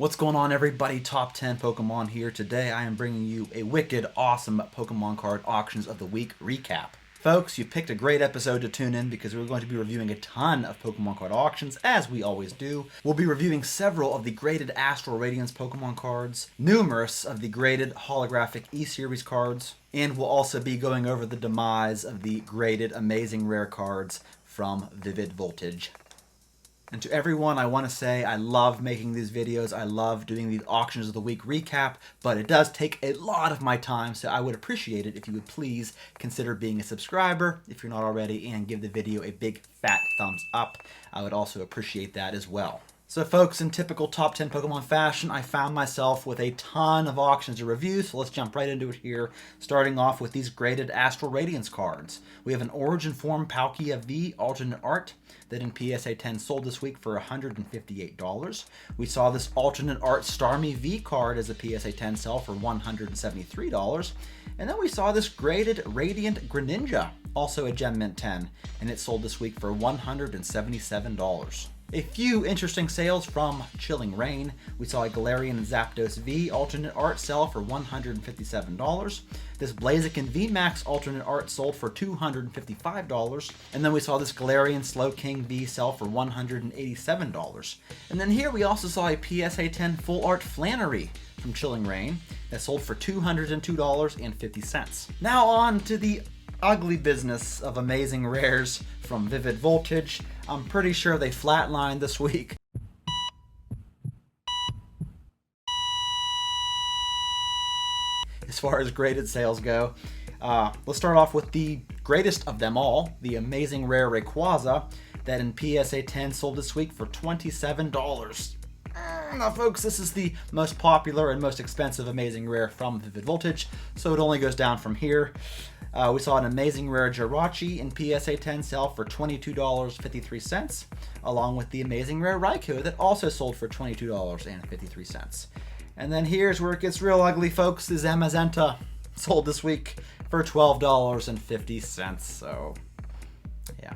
What's going on, everybody? Top 10 Pokemon here. Today I am bringing you a wicked awesome Pokemon card auctions of the week recap. Folks, you picked a great episode to tune in because we're going to be reviewing a ton of Pokemon card auctions, as we always do. We'll be reviewing several of the graded Astral Radiance Pokemon cards, numerous of the graded holographic E-Series cards, and we'll also be going over the demise of the graded Amazing Rare cards from Vivid Voltage. And to everyone, I want to say I love making these videos. I love doing these auctions of the week recap, but it does take a lot of my time, so I would appreciate it if you would please consider being a subscriber if you're not already, and give the video a big fat thumbs up. I would also appreciate that as well. So folks, in typical top 10 Pokemon fashion, I found myself with a ton of auctions to review, so let's jump right into it here, starting off with these graded Astral Radiance cards. We have an Origin Form Palkia V alternate art that in PSA 10 sold this week for $158. We saw this alternate art Starmie V card as a PSA 10 sell for $173. And then we saw this graded Radiant Greninja, also a Gem Mint 10, and it sold this week for $177. A few interesting sales from Chilling Reign. We saw a Galarian and Zapdos V alternate art sell for $157. This Blaziken VMAX alternate art sold for $255. And then we saw this Galarian Slowking V sell for $187. And then here we also saw a PSA 10 full art Flannery from Chilling Reign that sold for $202.50. Now on to the ugly business of Amazing Rares from Vivid Voltage. I'm pretty sure they flatlined this week. As far as graded sales go, let's start off with the greatest of them all, the Amazing Rare Rayquaza, that in PSA 10 sold this week for $27. Now folks, this is the most popular and most expensive Amazing Rare from Vivid Voltage, so it only goes down from here. We saw an Amazing Rare Jirachi in PSA 10 sell for $22.53, along with the Amazing Rare Raikou that also sold for $22.53. And then here's where it gets real ugly, folks. The Zamazenta sold this week for $12.50, so yeah,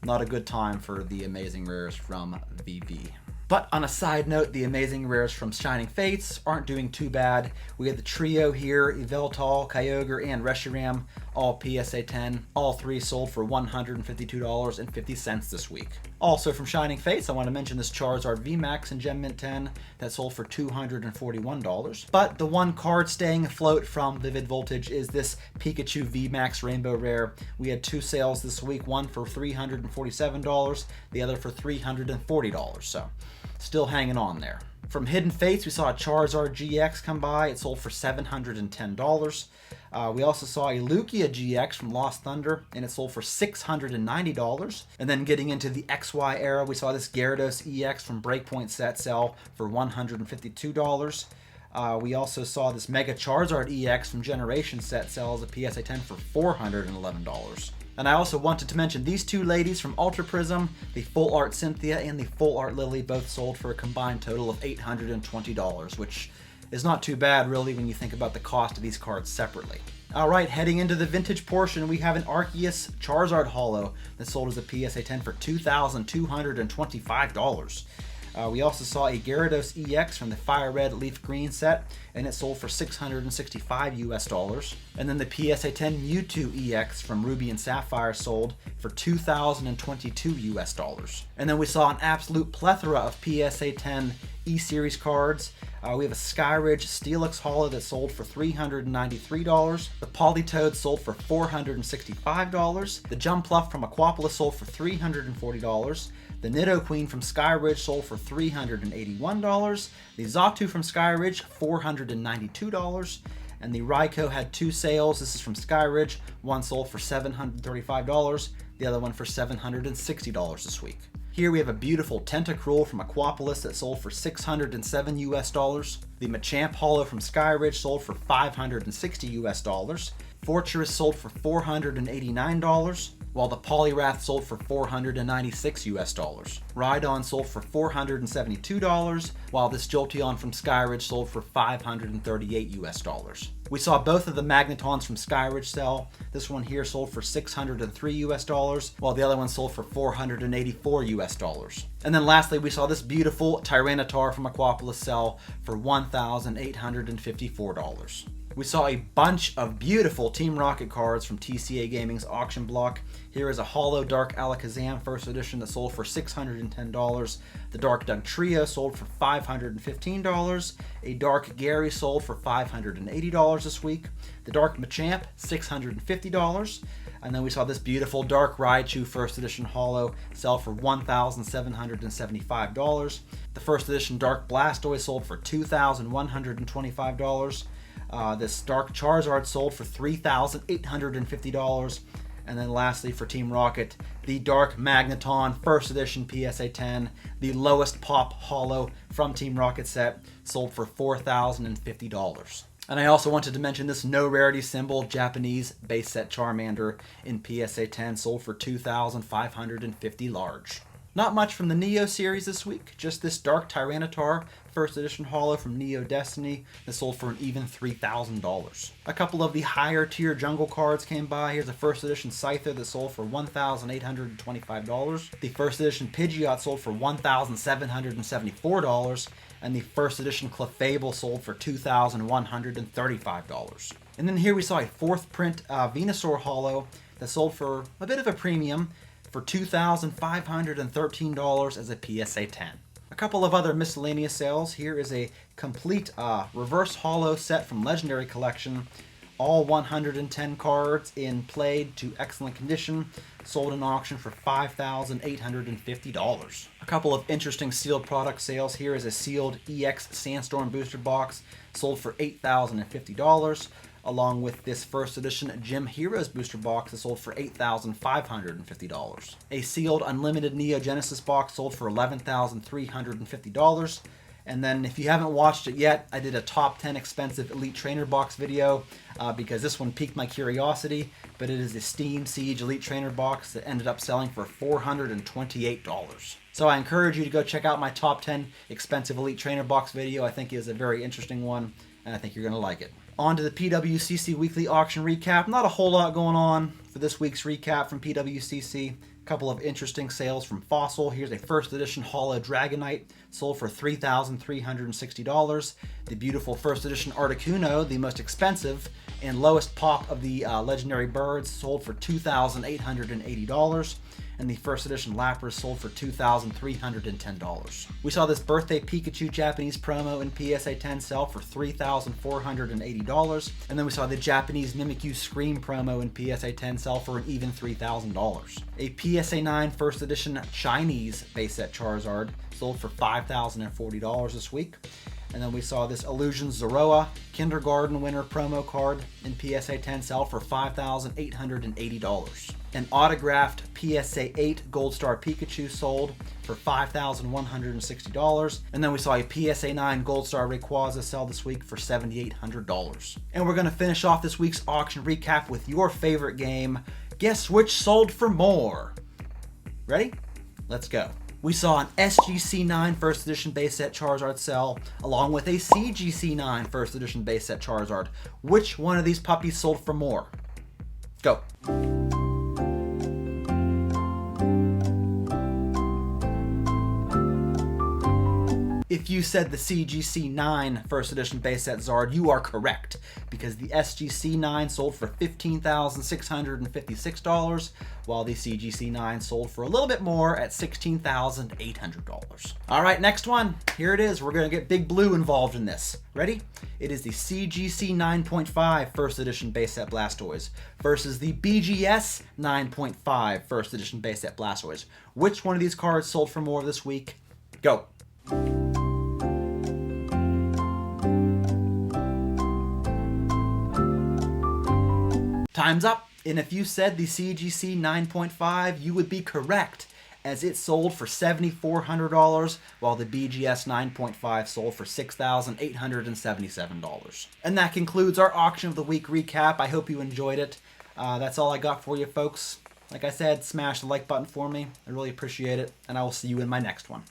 not a good time for the Amazing Rares from VV. But on a side note, the Amazing Rares from Shining Fates aren't doing too bad. We have the trio here, Yveltal, Kyogre, and Reshiram, all PSA 10. All three sold for $152.50 this week. Also from Shining Fates, I want to mention this Charizard VMAX and Gem Mint 10 that sold for $241. But the one card staying afloat from Vivid Voltage is this Pikachu VMAX Rainbow Rare. We had two sales this week, one for $347, the other for $340, so still hanging on there. From Hidden Fates, we saw a Charizard Gx come by. It sold for $710. We also saw a Lugia GX from Lost Thunder, and it sold for $690. And then getting into the XY era, we saw this Gyarados EX from Breakpoint set sell for $152. We also saw this Mega Charizard EX from Generation set sell as a PSA 10 for $411. And I also wanted to mention these two ladies from Ultra Prism, the Full Art Cynthia and the Full Art Lily, both sold for a combined total of $820, which is not too bad really when you think about the cost of these cards separately. Alright, heading into the vintage portion, we have an Arceus Charizard Holo that sold as a PSA 10 for $2,225. We also saw a Gyarados EX from the Fire Red Leaf Green set, and it sold for $665. And then the PSA 10 Mewtwo EX from Ruby and Sapphire sold for $2,022. And then we saw an absolute plethora of PSA 10 E-Series cards. We have a Skyridge Steelix Holo that sold for $393. The Politoed sold for $465. The Jumpluff from Aquapolis sold for $340. The Nidoqueen from Skyridge sold for $381. The Xatu from Skyridge, $492. And the Raikou had two sales. This is from Skyridge. One sold for $735. The other one for $760 this week. Here we have a beautiful Tentacruel from Aquapolis that sold for $607. The Machamp Holo from Skyridge sold for $560. Fortress sold for $489, while the Poliwrath sold for $496. Rhydon sold for $472, while this Jolteon from Skyridge sold for $538. We saw both of the Magnetons from Skyridge sell. This one here sold for $603 US, while the other one sold for $484 US. And then lastly, we saw this beautiful Tyranitar from Aquapolis sell for $1,854. We saw a bunch of beautiful Team Rocket cards from TCA Gaming's auction block. Here is a Holo Dark Alakazam First Edition that sold for $610. The Dark Dugtrio sold for $515. A Dark Gary sold for $580 this week. The Dark Machamp, $650. And then we saw this beautiful Dark Raichu First Edition Holo sell for $1,775. The First Edition Dark Blastoise sold for $2,125. This Dark Charizard sold for $3,850. And then lastly for Team Rocket, the Dark Magneton First Edition PSA 10, the lowest pop holo from Team Rocket set, sold for $4,050. And I also wanted to mention this no rarity symbol Japanese base set Charmander in PSA 10 sold for $2,550 large. Not much from the Neo series this week, just this Dark Tyranitar First Edition Holo from Neo Destiny that sold for an even $3,000. A couple of the higher tier jungle cards came by. Here's a First Edition Scyther that sold for $1,825. The First Edition Pidgeot sold for $1,774. And the First Edition Clefable sold for $2,135. And then here we saw a fourth print Venusaur Holo that sold for a bit of a premium for $2,513 as a PSA 10. A couple of other miscellaneous sales. Here is a complete reverse holo set from Legendary Collection. All 110 cards in played to excellent condition. Sold in auction for $5,850. A couple of interesting sealed product sales. Here is a sealed EX Sandstorm booster box. Sold for $8,050. Along with this First Edition Gym Heroes booster box that sold for $8,550. A sealed Unlimited Neo Genesis box sold for $11,350. And then if you haven't watched it yet, I did a top 10 expensive Elite Trainer box video because this one piqued my curiosity, but it is a Steam Siege Elite Trainer box that ended up selling for $428. So I encourage you to go check out my top 10 expensive Elite Trainer box video. I think it is a very interesting one, and I think you're going to like it. On to the Pwcc weekly auction recap. Not a whole lot going on for this week's recap from Pwcc. A couple of interesting sales from Fossil. Here's a First Edition Holo Dragonite, sold for $3,360. The beautiful First Edition Articuno, the most expensive and lowest pop of the legendary birds, sold for $2,880. And the First Edition Lapras sold for $2,310. We saw this birthday Pikachu Japanese promo in PSA 10 sell for $3,480. And then we saw the Japanese Mimikyu Scream promo in PSA 10 sell for an even $3,000. A PSA 9 First Edition Chinese base set Charizard sold for $5,040 this week. And then we saw this Illusion Zoroa Kindergarten Winner promo card in PSA 10 sell for $5,880. An autographed PSA 8 Gold Star Pikachu sold for $5,160. And then we saw a PSA 9 Gold Star Rayquaza sell this week for $7,800. And we're going to finish off this week's auction recap with your favorite game. Guess which sold for more? Ready? Let's go. We saw an SGC9 First Edition base set Charizard sell, along with a CGC9 First Edition base set Charizard. Which one of these puppies sold for more? Go. If you said the CGC9 First Edition base set Zard, you are correct, because the SGC9 sold for $15,656, while the CGC9 sold for a little bit more at $16,800. All right, next one. Here it is. We're going to get Big Blue involved in this. Ready? It is the CGC 9.5 First Edition base set Blastoise versus the BGS 9.5 First Edition base set Blastoise. Which one of these cards sold for more this week? Go. Time's up. And if you said the CGC 9.5, you would be correct, as it sold for $7,400, while the BGS 9.5 sold for $6,877. And that concludes our Auction of the Week recap. I hope you enjoyed it. That's all I got for you, folks. Like I said, smash the like button for me. I really appreciate it, and I will see you in my next one.